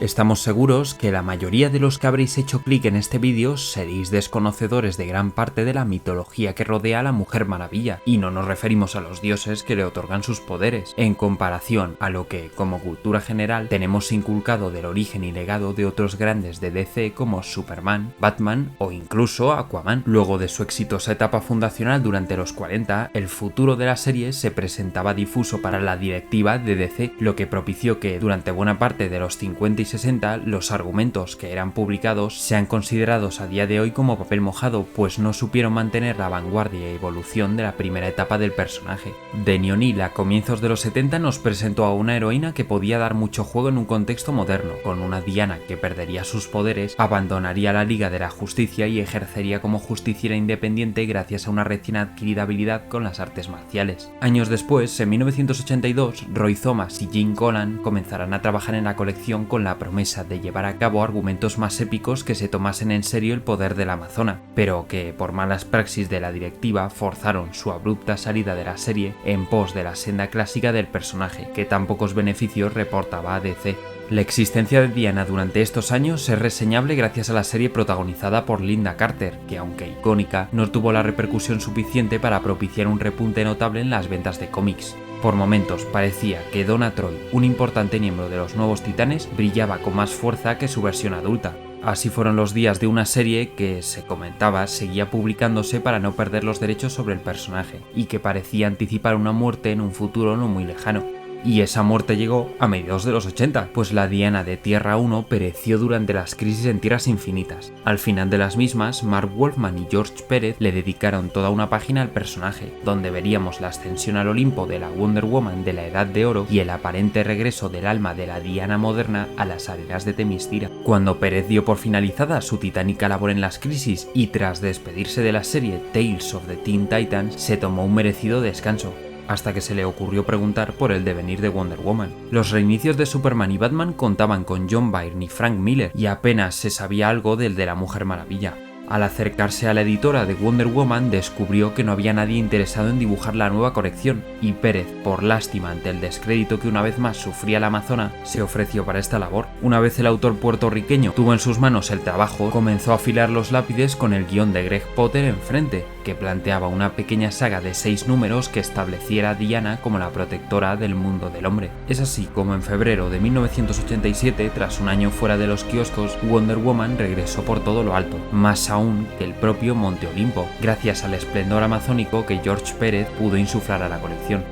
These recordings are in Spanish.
Estamos seguros que la mayoría de los que habréis hecho clic en este vídeo seréis desconocedores de gran parte de la mitología que rodea a la Mujer Maravilla, y no nos referimos a los dioses que le otorgan sus poderes, en comparación a lo que, como cultura general, tenemos inculcado del origen y legado de otros grandes de DC como Superman, Batman o incluso Aquaman. Luego de su exitosa etapa fundacional durante los 40, el futuro de la serie se presentaba difuso para la directiva de DC, lo que propició que durante buena parte de los 50 y 60 los argumentos que eran publicados sean considerados a día de hoy como papel mojado, pues no supieron mantener la vanguardia y evolución de la primera etapa del personaje. Denny O'Neil a comienzos de los 70 nos presentó a una heroína que podía dar mucho juego en un contexto moderno, con una Diana que perdería sus poderes, abandonaría la Liga de la Justicia y ejercería como justiciera independiente gracias a una recién adquirida habilidad con las artes marciales. Años después, en 1982, Roy Thomas y Jim Collan comenzarán a trabajar en la colección con la promesa de llevar a cabo argumentos más épicos que se tomasen en serio el poder de la Amazona, pero que por malas praxis de la directiva forzaron su abrupta salida de la serie en pos de la senda clásica del personaje, que tan pocos beneficios reportaba a DC. La existencia de Diana durante estos años es reseñable gracias a la serie protagonizada por Lynda Carter, que aunque icónica, no tuvo la repercusión suficiente para propiciar un repunte notable en las ventas de cómics. Por momentos parecía que Donna Troy, un importante miembro de los Nuevos Titanes, brillaba con más fuerza que su versión adulta. Así fueron los días de una serie que, se comentaba, seguía publicándose para no perder los derechos sobre el personaje, y que parecía anticipar una muerte en un futuro no muy lejano. Y esa muerte llegó a mediados de los 80, pues la Diana de Tierra 1 pereció durante las crisis en Tierras Infinitas. Al final de las mismas, Marv Wolfman y George Pérez le dedicaron toda una página al personaje, donde veríamos la ascensión al Olimpo de la Wonder Woman de la Edad de Oro y el aparente regreso del alma de la Diana moderna a las arenas de Themyscira. Cuando Pérez dio por finalizada su titánica labor en las crisis y tras despedirse de la serie Tales of the Teen Titans, se tomó un merecido descanso, hasta que se le ocurrió preguntar por el devenir de Wonder Woman. Los reinicios de Superman y Batman contaban con John Byrne y Frank Miller, y apenas se sabía algo del de la Mujer Maravilla. Al acercarse a la editora de Wonder Woman descubrió que no había nadie interesado en dibujar la nueva colección, y Pérez, por lástima ante el descrédito que una vez más sufría la Amazona, se ofreció para esta labor. Una vez el autor puertorriqueño tuvo en sus manos el trabajo, comenzó a afilar los lápices con el guión de Greg Potter enfrente, que planteaba una pequeña saga de 6 números que estableciera a Diana como la protectora del mundo del hombre. Es así como en febrero de 1987, tras un año fuera de los kioscos, Wonder Woman regresó por todo lo alto, más aún que el propio Monte Olimpo, gracias al esplendor amazónico que George Pérez pudo insuflar a la colección.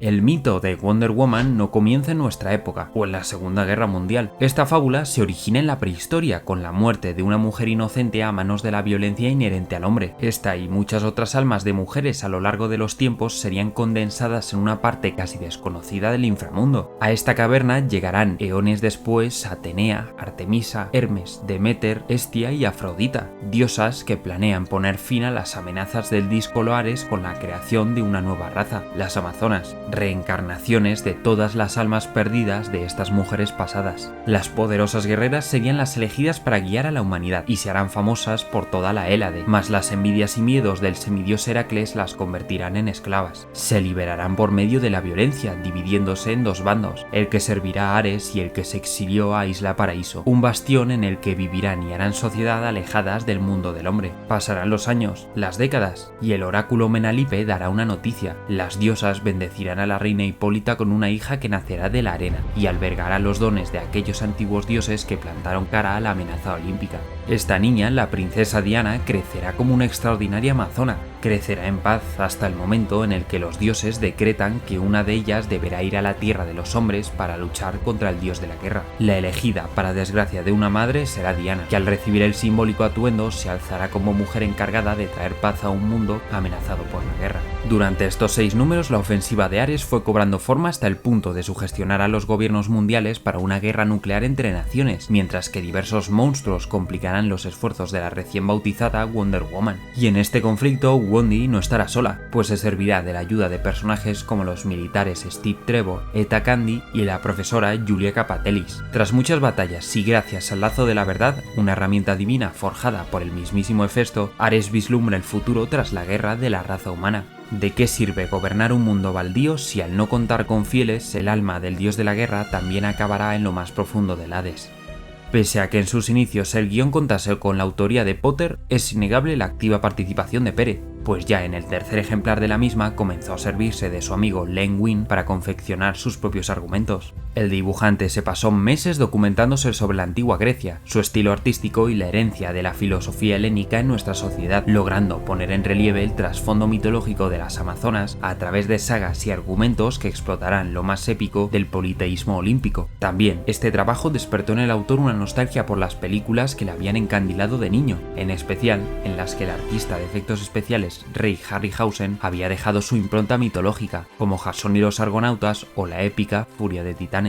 El mito de Wonder Woman no comienza en nuestra época o en la Segunda Guerra Mundial. Esta fábula se origina en la prehistoria, con la muerte de una mujer inocente a manos de la violencia inherente al hombre. Esta y muchas otras almas de mujeres a lo largo de los tiempos serían condensadas en una parte casi desconocida del inframundo. A esta caverna llegarán eones después Atenea, Artemisa, Hermes, Deméter, Hestia y Afrodita, diosas que planean poner fin a las amenazas del disco Loares con la creación de una nueva raza, las Amazonas, reencarnaciones de todas las almas perdidas de estas mujeres pasadas. Las poderosas guerreras serían las elegidas para guiar a la humanidad y se harán famosas por toda la Hélade, mas las envidias y miedos del semidios Heracles las convertirán en esclavas. Se liberarán por medio de la violencia, dividiéndose en dos bandos, el que servirá a Ares y el que se exilió a Isla Paraíso, un bastión en el que vivirán y harán sociedad alejadas del mundo del hombre. Pasarán los años, las décadas, y el oráculo Menalipe dará una noticia: las diosas bendecirán a la reina Hipólita con una hija que nacerá de la arena y albergará los dones de aquellos antiguos dioses que plantaron cara a la amenaza olímpica. Esta niña, la princesa Diana, crecerá como una extraordinaria amazona. Crecerá en paz hasta el momento en el que los dioses decretan que una de ellas deberá ir a la tierra de los hombres para luchar contra el dios de la guerra. La elegida, para desgracia de una madre, será Diana, que al recibir el simbólico atuendo se alzará como mujer encargada de traer paz a un mundo amenazado por la guerra. Durante estos 6 números, la ofensiva de Ares fue cobrando forma hasta el punto de sugestionar a los gobiernos mundiales para una guerra nuclear entre naciones, mientras que diversos monstruos complicarán los esfuerzos de la recién bautizada Wonder Woman. Y en este conflicto, Wonder no estará sola, pues se servirá de la ayuda de personajes como los militares Steve Trevor, Etta Candy y la profesora Julia Capatellis. Tras muchas batallas y gracias al lazo de la verdad, una herramienta divina forjada por el mismísimo Hefesto, Ares vislumbra el futuro tras la guerra de la raza humana. ¿De qué sirve gobernar un mundo baldío si al no contar con fieles, el alma del dios de la guerra también acabará en lo más profundo del Hades? Pese a que en sus inicios el guión contase con la autoría de Potter, es innegable la activa participación de Pérez, pues ya en el tercer ejemplar de la misma comenzó a servirse de su amigo Len Wein para confeccionar sus propios argumentos. El dibujante se pasó meses documentándose sobre la antigua Grecia, su estilo artístico y la herencia de la filosofía helénica en nuestra sociedad, logrando poner en relieve el trasfondo mitológico de las Amazonas a través de sagas y argumentos que explotarán lo más épico del politeísmo olímpico. También, este trabajo despertó en el autor una nostalgia por las películas que le habían encandilado de niño, en especial en las que el artista de efectos especiales Ray Harryhausen había dejado su impronta mitológica, como Jasón y los Argonautas o la épica Furia de Titanes.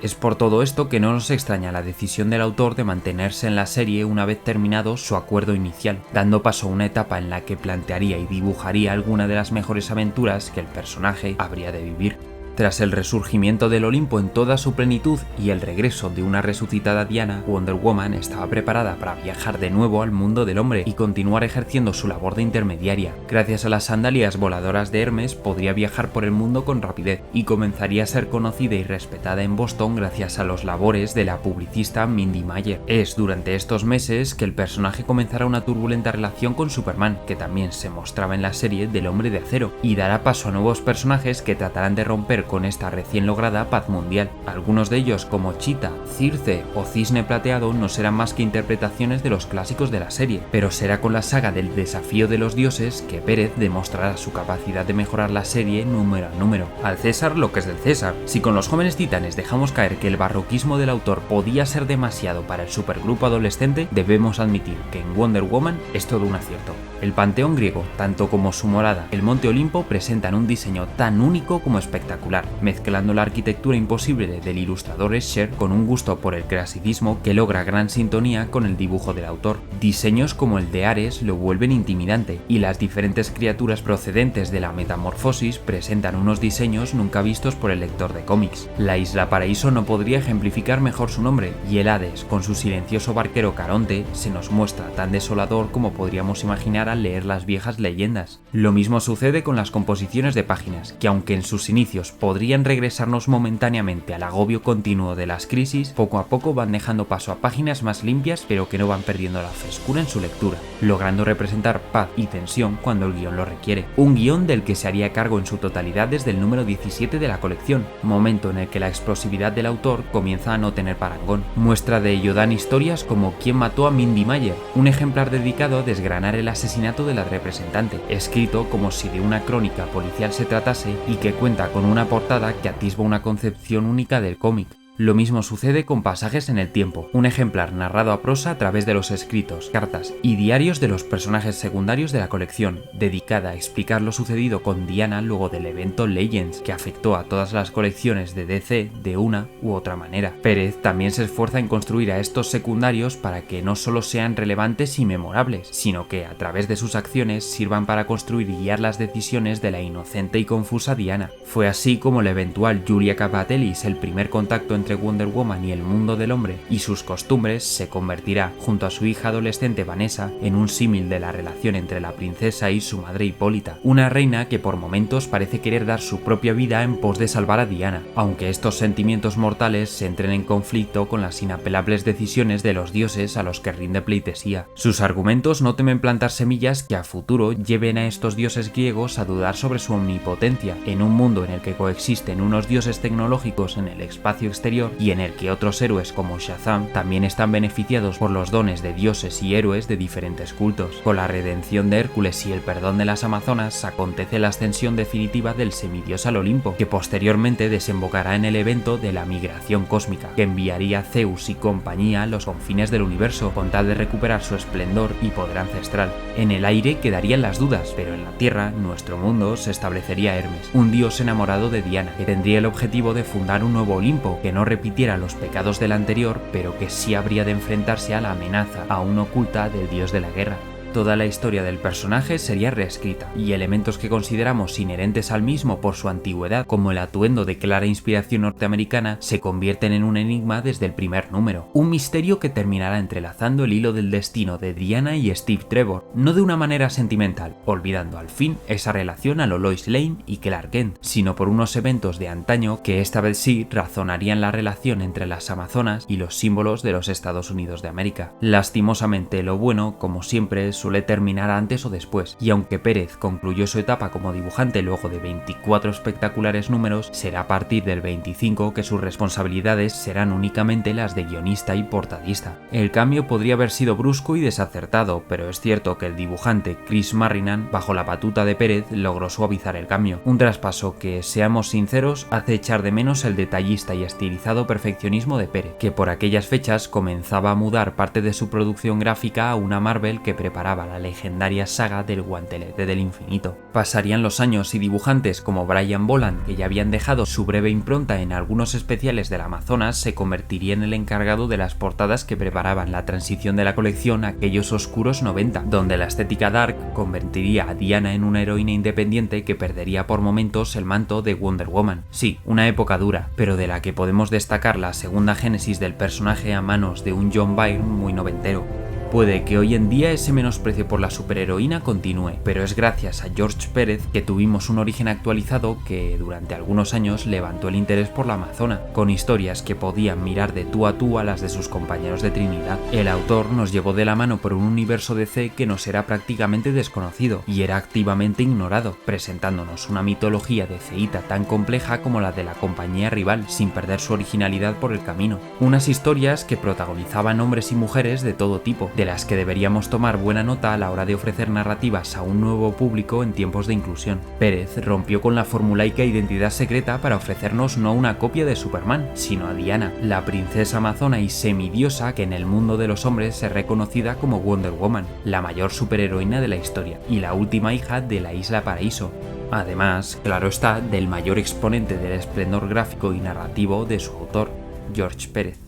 Es por todo esto que no nos extraña la decisión del autor de mantenerse en la serie una vez terminado su acuerdo inicial, dando paso a una etapa en la que plantearía y dibujaría alguna de las mejores aventuras que el personaje habría de vivir. Tras el resurgimiento del Olimpo en toda su plenitud y el regreso de una resucitada Diana, Wonder Woman estaba preparada para viajar de nuevo al mundo del hombre y continuar ejerciendo su labor de intermediaria. Gracias a las sandalias voladoras de Hermes podría viajar por el mundo con rapidez y comenzaría a ser conocida y respetada en Boston gracias a los labores de la publicista Mindy Mayer. Es durante estos meses que el personaje comenzará una turbulenta relación con Superman, que también se mostraba en la serie del Hombre de Acero, y dará paso a nuevos personajes que tratarán de romper con esta recién lograda paz mundial. Algunos de ellos, como Cheetah, Circe o Cisne Plateado, no serán más que interpretaciones de los clásicos de la serie, pero será con la saga del Desafío de los Dioses que Pérez demostrará su capacidad de mejorar la serie número a número. Al César lo que es del César. Si con los Jóvenes Titanes dejamos caer que el barroquismo del autor podía ser demasiado para el supergrupo adolescente, debemos admitir que en Wonder Woman es todo un acierto. El panteón griego, tanto como su morada, el Monte Olimpo, presentan un diseño tan único como espectacular, mezclando la arquitectura imposible del ilustrador Escher con un gusto por el clasicismo que logra gran sintonía con el dibujo del autor. Diseños como el de Ares lo vuelven intimidante, y las diferentes criaturas procedentes de la metamorfosis presentan unos diseños nunca vistos por el lector de cómics. La Isla Paraíso no podría ejemplificar mejor su nombre, y el Hades, con su silencioso barquero Caronte, se nos muestra tan desolador como podríamos imaginar al leer las viejas leyendas. Lo mismo sucede con las composiciones de páginas, que aunque en sus inicios podrían regresarnos momentáneamente al agobio continuo de las crisis, poco a poco van dejando paso a páginas más limpias pero que no van perdiendo la frescura en su lectura, logrando representar paz y tensión cuando el guión lo requiere. Un guión del que se haría cargo en su totalidad desde el número 17 de la colección, momento en el que la explosividad del autor comienza a no tener parangón. Muestra de ello dan historias como ¿Quién mató a Mindy Mayer?, un ejemplar dedicado a desgranar el asesinato de la representante, escrito como si de una crónica policial se tratase y que cuenta con una portada que atisba una concepción única del cómic. Lo mismo sucede con Pasajes en el Tiempo, un ejemplar narrado a prosa a través de los escritos, cartas y diarios de los personajes secundarios de la colección, dedicada a explicar lo sucedido con Diana luego del evento Legends, que afectó a todas las colecciones de DC de una u otra manera. Pérez también se esfuerza en construir a estos secundarios para que no solo sean relevantes y memorables, sino que a través de sus acciones sirvan para construir y guiar las decisiones de la inocente y confusa Diana. Fue así como la eventual Julia Capatellis, el primer contacto entre Wonder Woman y el mundo del hombre y sus costumbres, se convertirá, junto a su hija adolescente Vanessa, en un símil de la relación entre la princesa y su madre Hipólita, una reina que por momentos parece querer dar su propia vida en pos de salvar a Diana, aunque estos sentimientos mortales se entren en conflicto con las inapelables decisiones de los dioses a los que rinde pleitesía. Sus argumentos no temen plantar semillas que a futuro lleven a estos dioses griegos a dudar sobre su omnipotencia, en un mundo en el que coexisten unos dioses tecnológicos en el espacio exterior anterior y en el que otros héroes como Shazam también están beneficiados por los dones de dioses y héroes de diferentes cultos. Con la redención de Hércules y el perdón de las Amazonas acontece la ascensión definitiva del semidios al Olimpo, que posteriormente desembocará en el evento de la migración cósmica, que enviaría a Zeus y compañía a los confines del universo con tal de recuperar su esplendor y poder ancestral. En el aire quedarían las dudas, pero en la Tierra, nuestro mundo, se establecería Hermes, un dios enamorado de Diana, que tendría el objetivo de fundar un nuevo Olimpo que no repitiera los pecados del anterior, pero que sí habría de enfrentarse a la amenaza aún oculta del dios de la guerra. Toda la historia del personaje sería reescrita, y elementos que consideramos inherentes al mismo por su antigüedad, como el atuendo de clara inspiración norteamericana, se convierten en un enigma desde el primer número. Un misterio que terminará entrelazando el hilo del destino de Diana y Steve Trevor, no de una manera sentimental, olvidando al fin esa relación a lo Lois Lane y Clark Kent, sino por unos eventos de antaño que esta vez sí razonarían la relación entre las Amazonas y los símbolos de los Estados Unidos de América. Lastimosamente, lo bueno, como siempre, suele terminar antes o después, y aunque Pérez concluyó su etapa como dibujante luego de 24 espectaculares números, será a partir del 25 que sus responsabilidades serán únicamente las de guionista y portadista. El cambio podría haber sido brusco y desacertado, pero es cierto que el dibujante Chris Marrinan, bajo la batuta de Pérez, logró suavizar el cambio, un traspaso que, seamos sinceros, hace echar de menos el detallista y estilizado perfeccionismo de Pérez, que por aquellas fechas comenzaba a mudar parte de su producción gráfica a una Marvel que preparaba la legendaria saga del Guantelete del Infinito. Pasarían los años y dibujantes como Brian Boland, que ya habían dejado su breve impronta en algunos especiales del Amazonas, se convertiría en el encargado de las portadas que preparaban la transición de la colección a aquellos oscuros 90, donde la estética dark convertiría a Diana en una heroína independiente que perdería por momentos el manto de Wonder Woman. Sí, una época dura, pero de la que podemos destacar la segunda génesis del personaje a manos de un John Byrne muy noventero. Puede que hoy en día ese menosprecio por la superheroína continúe, pero es gracias a George Pérez que tuvimos un origen actualizado que durante algunos años levantó el interés por la Amazona, con historias que podían mirar de tú a tú a las de sus compañeros de Trinidad. El autor nos llevó de la mano por un universo DC que nos era prácticamente desconocido y era activamente ignorado, presentándonos una mitología DCíta tan compleja como la de la compañía rival, sin perder su originalidad por el camino. Unas historias que protagonizaban hombres y mujeres de todo tipo, de las que deberíamos tomar buena nota a la hora de ofrecer narrativas a un nuevo público en tiempos de inclusión. Pérez rompió con la formulaica identidad secreta para ofrecernos no una copia de Superman, sino a Diana, la princesa amazona y semidiosa que en el mundo de los hombres es reconocida como Wonder Woman, la mayor superheroína de la historia y la última hija de la Isla Paraíso. Además, claro está, del mayor exponente del esplendor gráfico y narrativo de su autor, George Pérez.